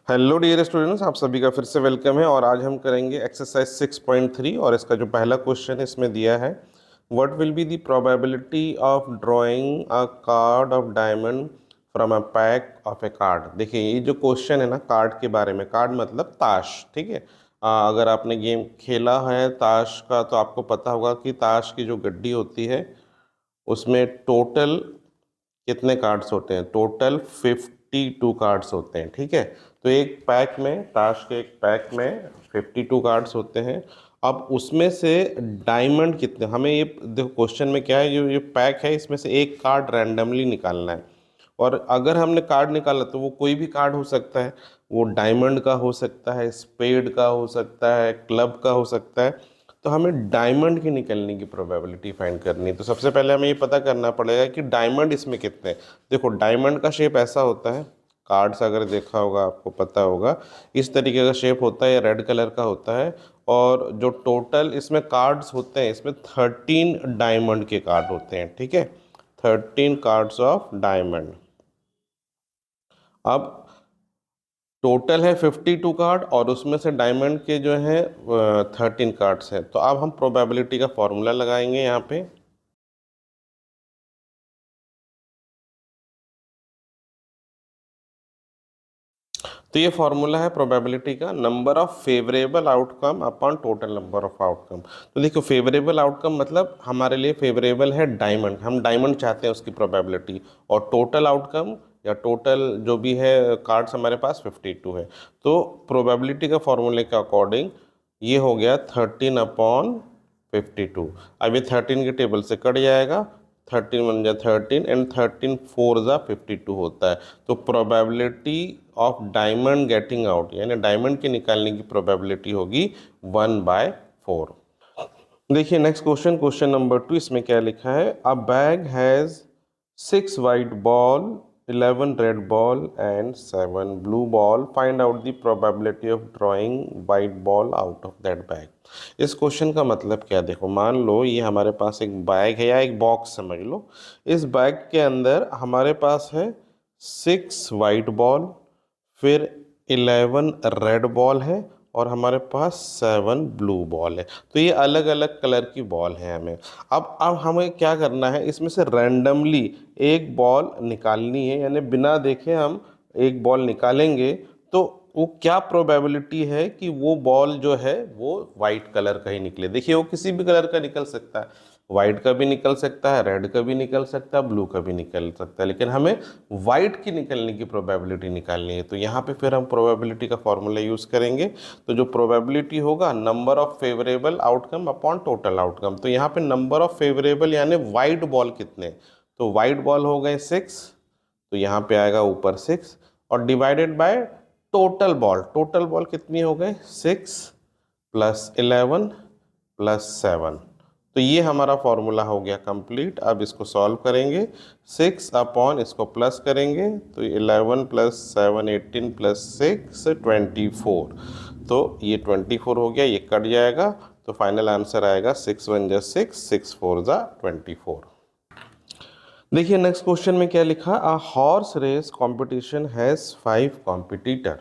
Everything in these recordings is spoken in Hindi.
हेलो डियर स्टूडेंट्स, आप सभी का फिर से वेलकम है। और आज हम करेंगे एक्सरसाइज 6.3 और इसका जो पहला क्वेश्चन इसमें दिया है, what will be the probability of drawing a card of diamond from a pack of A card. देखिए ये जो क्वेश्चन है ना, कार्ड के बारे में। कार्ड मतलब ताश, ठीक है। अगर आपने गेम खेला है ताश का तो आपको पता होगा कि ताश की जो गड्डी होती है उसमें टोटल कितने कार्ड्स होते हैं। टोटल 52 कार्ड्स होते हैं, ठीक है। तो एक पैक में, ताश के एक पैक में 52 कार्ड्स होते हैं। अब उसमें से डायमंड कितने, हमें ये देखो क्वेश्चन में क्या है, ये पैक है, इसमें से एक कार्ड रैंडमली निकालना है। और अगर हमने कार्ड निकाला तो वो कोई भी कार्ड हो सकता है। वो डायमंड का हो सकता है, स्पेड का हो सकता है, क्लब का हो सकता है। तो हमें डायमंड की निकलने की प्रोबेबिलिटी फाइंड करनी है। तो सबसे पहले हमें ये पता करना पड़ेगा कि डायमंड इसमें कितने हैं। देखो डायमंड का शेप ऐसा होता है, कार्ड्स अगर देखा होगा आपको पता होगा, इस तरीके का शेप होता है, ये रेड कलर का होता है। और जो टोटल इसमें कार्ड्स होते हैं, इसमें 13 डायमंड के कार्ड होते हैं, ठीक है। 13 कार्ड्स ऑफ डायमंड। अब टोटल है 52 कार्ड और उसमें से डायमंड के जो है 13 कार्ड्स हैं। तो अब हम प्रोबेबिलिटी का फॉर्मूला लगाएंगे यहाँ पे। तो ये फॉर्मूला है प्रोबेबिलिटी का, number of favourable outcome upon total number of outcome. तो देखो फेवरेबल आउटकम मतलब हमारे लिए फेवरेबल है डायमंड, हम डायमंड चाहते हैं उसकी प्रोबेबिलिटी। और टोटल आउटकम या टोटल जो भी है कार्ड्स हमारे पास 52 है। तो प्रोबेबिलिटी का फॉर्मूले के अकॉर्डिंग ये हो गया 13/52। अब ये 13 के टेबल से कट जाएगा, 13 बन जाए 13 एंड 13 4 ज़ा 52 होता है। तो probability of diamond getting out यानी डायमंड के निकालने की प्रोबेबिलिटी होगी 1/4। देखिए नेक्स्ट क्वेश्चन, क्वेश्चन नंबर 2, इसमें क्या लिखा है। अ bag has 6 white ball, 11 red ball and 7 blue ball. Find out the probability of drawing white ball out of that bag. इस क्वेश्चन का मतलब क्या, देखो मान लो ये हमारे पास एक बैग है या एक बॉक्स समझ लो। इस बैग के अंदर हमारे पास है 6 वाइट बॉल, फिर 11 रेड बॉल है और हमारे पास 7 ब्लू बॉल है। तो ये अलग अलग कलर की बॉल है हमें। अब हमें क्या करना है, इसमें से रैंडमली एक बॉल निकालनी है, यानी बिना देखे हम एक बॉल निकालेंगे। तो वो क्या प्रोबेबिलिटी है कि वो बॉल जो है वो वाइट कलर का ही निकले। देखिए वो किसी भी कलर का निकल सकता है, वाइट का भी निकल सकता है, रेड का भी निकल सकता है, ब्लू का भी निकल सकता है, लेकिन हमें वाइट की निकलने की प्रोबेबिलिटी निकालनी है। तो यहाँ पे फिर हम प्रोबेबिलिटी का फॉर्मूला यूज़ करेंगे। तो जो प्रोबेबिलिटी होगा, number of favourable outcome upon total outcome. तो यहाँ पे नंबर ऑफ फेवरेबल यानी वाइट बॉल कितने, तो वाइट बॉल हो गए 6, तो यहाँ पे आएगा ऊपर 6 और divided by total ball. Total ball कितनी हो गए 6 प्लस 11 प्लस 7। तो ये हमारा फॉर्मूला हो गया कंप्लीट। अब इसको सॉल्व करेंगे, 6 अपॉन इसको प्लस करेंगे तो 11 प्लस 7 18 प्लस 6 24। तो ये 24 हो गया, ये कट जाएगा। तो फाइनल आंसर आएगा 6 1 जा 6, 6 4 जा 24। देखिए नेक्स्ट क्वेश्चन में क्या लिखा, a horse race competition has 5 competitor.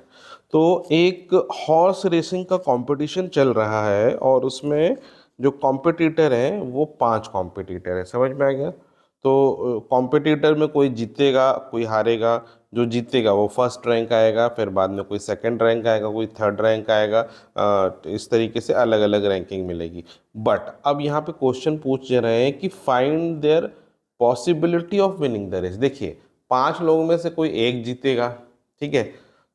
तो एक हॉर्स रेसिंग का कंपटीशन चल रहा है और उसमें जो कॉम्पिटिटर हैं वो 5 कॉम्पिटिटर है। समझ में आ गया। तो कॉम्पिटिटर में कोई जीतेगा कोई हारेगा। जो जीतेगा वो फर्स्ट रैंक आएगा, फिर बाद में कोई सेकंड रैंक आएगा, कोई थर्ड रैंक आएगा। तो इस तरीके से अलग अलग रैंकिंग मिलेगी। बट अब यहाँ पे क्वेश्चन पूछ रहे हैं कि find their possibility of winning the race. देखिए 5 लोगों में से कोई एक जीतेगा, ठीक है।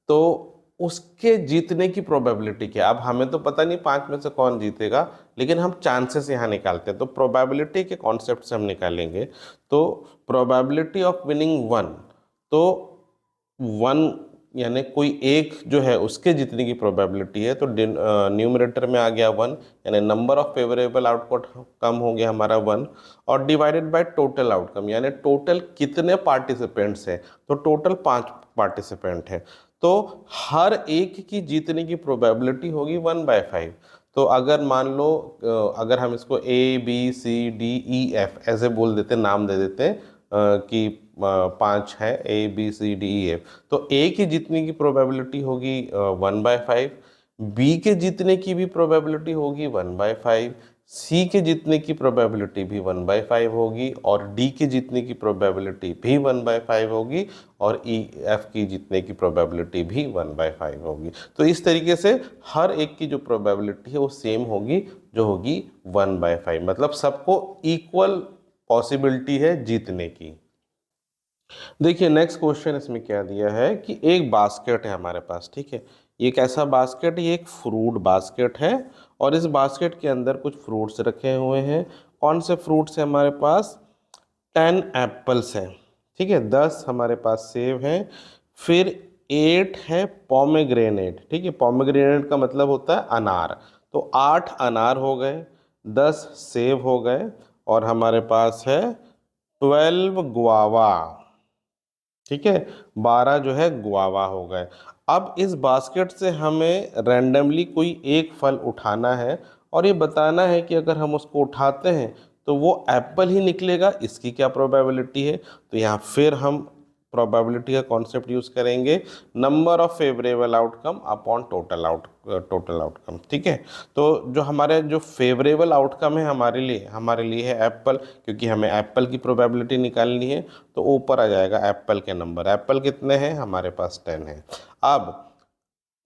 तो उसके जीतने की प्रोबेबिलिटी क्या है। अब हमें तो पता नहीं 5 में से कौन जीतेगा, लेकिन हम चांसेस यहाँ निकालते हैं। तो प्रोबेबिलिटी के कॉन्सेप्ट से हम निकालेंगे। तो प्रोबेबिलिटी ऑफ विनिंग 1, तो 1 यानी कोई एक जो है उसके जीतने की प्रोबेबिलिटी है। तो न्यूमरेटर में आ गया 1, यानी नंबर ऑफ फेवरेबल आउटपुट कम हो गया हमारा 1, और डिवाइडेड बाय टोटल आउटकम यानी टोटल कितने पार्टिसिपेंट्स हैं। तो टोटल 5 पार्टिसिपेंट हैं। तो हर एक की जीतने की प्रोबेबिलिटी होगी 1/5। तो अगर मान लो अगर हम इसको A B C D E F ऐसे बोल देते, नाम दे देते हैं कि पाँच है, A B C D E F, तो ए की जीतने की प्रोबेबिलिटी होगी 1/5, बी के जीतने की भी प्रोबेबिलिटी होगी 1/5, सी के जीतने की प्रोबेबिलिटी भी 1/5 होगी, और डी के जीतने की प्रोबेबिलिटी भी 1/5 होगी, और ई एफ की जीतने की प्रोबेबिलिटी भी 1/5 होगी। तो इस तरीके से हर एक की जो प्रोबेबिलिटी है वो सेम होगी, जो होगी 1/5, मतलब सबको इक्वल पॉसिबिलिटी है जीतने की। देखिए नेक्स्ट क्वेश्चन इसमें क्या दिया है कि एक बास्केट है हमारे पास, ठीक है, ये कैसा बास्केट है, ये एक फ्रूट बास्केट है, और इस बास्केट के अंदर कुछ फ्रूट्स रखे हुए हैं। कौन से फ्रूट्स हैं हमारे पास? 10 एप्पल्स हैं, ठीक है, 10 हमारे पास सेब हैं, फिर 8 है पोमेग्रेनेट, ठीक है, पोमेग्रेनेट का मतलब होता है अनार, तो 8 अनार हो गए, 10 सेब हो गए, और हमारे पास है 12 गुआवा, ठीक है, 12 जो है गुआवा हो गए। अब इस बास्केट से हमें रैंडमली कोई एक फल उठाना है, और ये बताना है कि अगर हम उसको उठाते हैं तो वो एप्पल ही निकलेगा, इसकी क्या प्रोबेबिलिटी है। तो यहाँ फिर हम प्रोबेबिलिटी का कॉन्सेप्ट यूज़ करेंगे, number of favourable outcome upon total outcome, ठीक है। तो जो हमारे जो फेवरेबल आउटकम है हमारे लिए है एप्पल, क्योंकि हमें एप्पल की प्रोबेबिलिटी निकालनी है, तो ऊपर आ जाएगा एप्पल के नंबर। एप्पल कितने हैं? हमारे पास 10 है। अब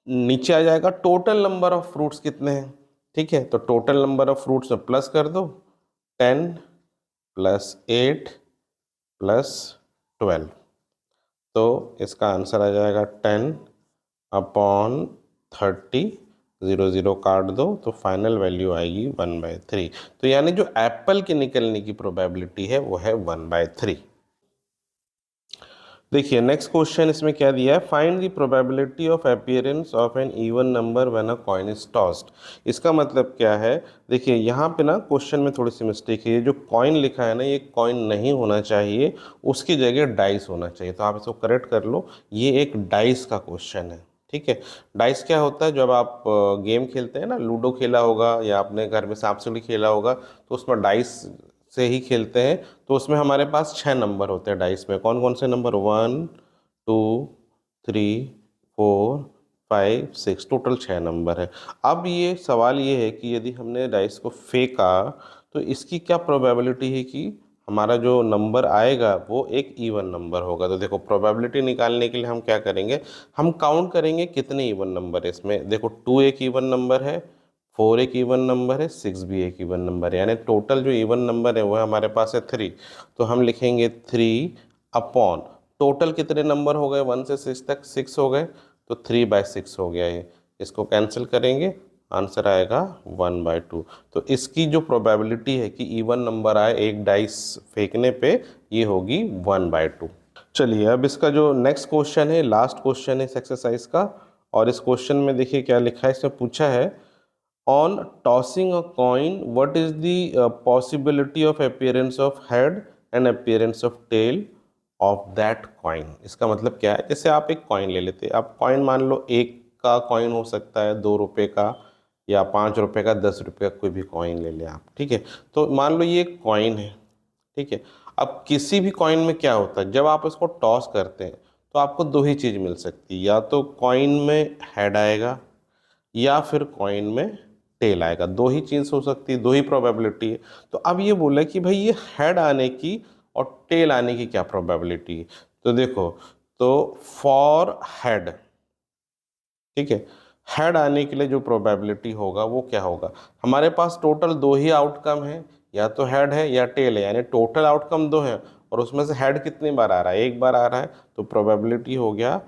नीचे आ जाएगा टोटल नंबर ऑफ फ्रूट्स कितने हैं, ठीक है, तो टोटल नंबर ऑफ फ्रूट्स में प्लस कर दो, 10 प्लस 8 प्लस 12, तो इसका आंसर आ जाएगा 10 अपॉन 30, 0 0 काट दो, तो फाइनल वैल्यू आएगी 1/3। तो यानी जो एप्पल के निकलने की प्रोबेबिलिटी है वो है 1/3। देखिए नेक्स्ट क्वेश्चन इसमें क्या दिया है, find the probability of appearance of an even number when a coin is tossed. इसका मतलब क्या है? देखिए यहाँ पे ना क्वेश्चन में थोड़ी सी मिस्टेक है, ये जो कॉइन लिखा है ना, ये कॉइन नहीं होना चाहिए, उसकी जगह डाइस होना चाहिए, तो आप इसको करेक्ट कर लो, ये एक डाइस का क्वेश्चन है, ठीक है। डाइस क्या होता है? जब आप गेम खेलते हैं ना, लूडो खेला होगा या अपने घर में सांप सीढ़ी खेला होगा, तो उसमें डाइस से ही खेलते हैं, तो उसमें हमारे पास 6 नंबर होते हैं डाइस में। कौन कौन से नंबर? 1 2 3 4 5 6, टोटल 6 नंबर है। अब ये सवाल ये है कि यदि हमने डाइस को फेंका तो इसकी क्या प्रोबेबिलिटी है कि हमारा जो नंबर आएगा वो एक इवन नंबर होगा। तो देखो प्रोबेबिलिटी निकालने के लिए हम क्या करेंगे, हम काउंट करेंगे कितने इवन नंबर है इसमें। देखो 2 एक इवन नंबर है, 4 एक इवन नंबर है, 6 भी एक इवन नंबर है, यानी टोटल जो इवन नंबर है वो हमारे पास है 3। तो हम लिखेंगे 3 अपॉन टोटल कितने नंबर हो गए 1 से 6 तक? 6 हो गए, तो 3/6 हो गया ये। इसको कैंसिल करेंगे, आंसर आएगा 1/2। तो इसकी जो प्रोबेबिलिटी है कि इवन नंबर आए एक डाइस फेंकने पे, ये होगी 1/2। चलिए अब इसका जो नेक्स्ट क्वेश्चन है, लास्ट क्वेश्चन है इस एक्सरसाइज का, और इस क्वेश्चन में देखिए क्या लिखा है, इसमें पूछा है On tossing a coin, what is the possibility of appearance of head and appearance of tail of that coin? इसका मतलब क्या है? जैसे आप एक कॉइन ले लेते हैं, आप कॉइन मान लो 1 का कॉइन हो सकता है, 2 रुपये का, या 5 रुपये का, 10 रुपये का, कोई भी कॉइन ले लें आप, ठीक है। तो मान लो ये एक कॉइन है, ठीक है। अब किसी भी कॉइन में क्या होता है, जब आप इसको टॉस करते हैं तो आपको दो ही चीज़ मिल सकती है, या तो कॉइन में हेड आएगा या फिर कॉइन में टेल आएगा, दो ही चीज़ हो सकती है, दो ही प्रोबेबिलिटी है। तो अब ये बोला कि भाई ये हेड आने की और टेल आने की क्या प्रोबेबिलिटी है। तो देखो, तो फॉर हेड, ठीक है, हेड आने के लिए जो प्रोबेबिलिटी होगा वो क्या होगा, हमारे पास टोटल दो ही आउटकम है, या तो हेड है या टेल है, यानी टोटल आउटकम दो है, और उसमें से हेड कितनी बार आ रहा है? एक बार आ रहा है, तो प्रोबेबिलिटी हो गया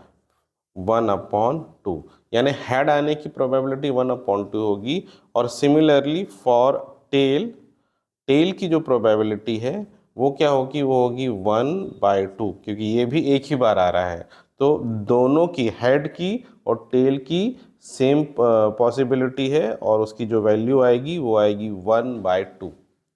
1/2, यानी हेड आने की प्रोबेबिलिटी 1/2 होगी। और सिमिलरली फॉर टेल, टेल की जो प्रोबेबिलिटी है वो क्या होगी, वो होगी 1/2, क्योंकि ये भी एक ही बार आ रहा है। तो दोनों की, हेड की और टेल की सेम पॉसिबिलिटी है, और उसकी जो वैल्यू आएगी वो आएगी 1/2।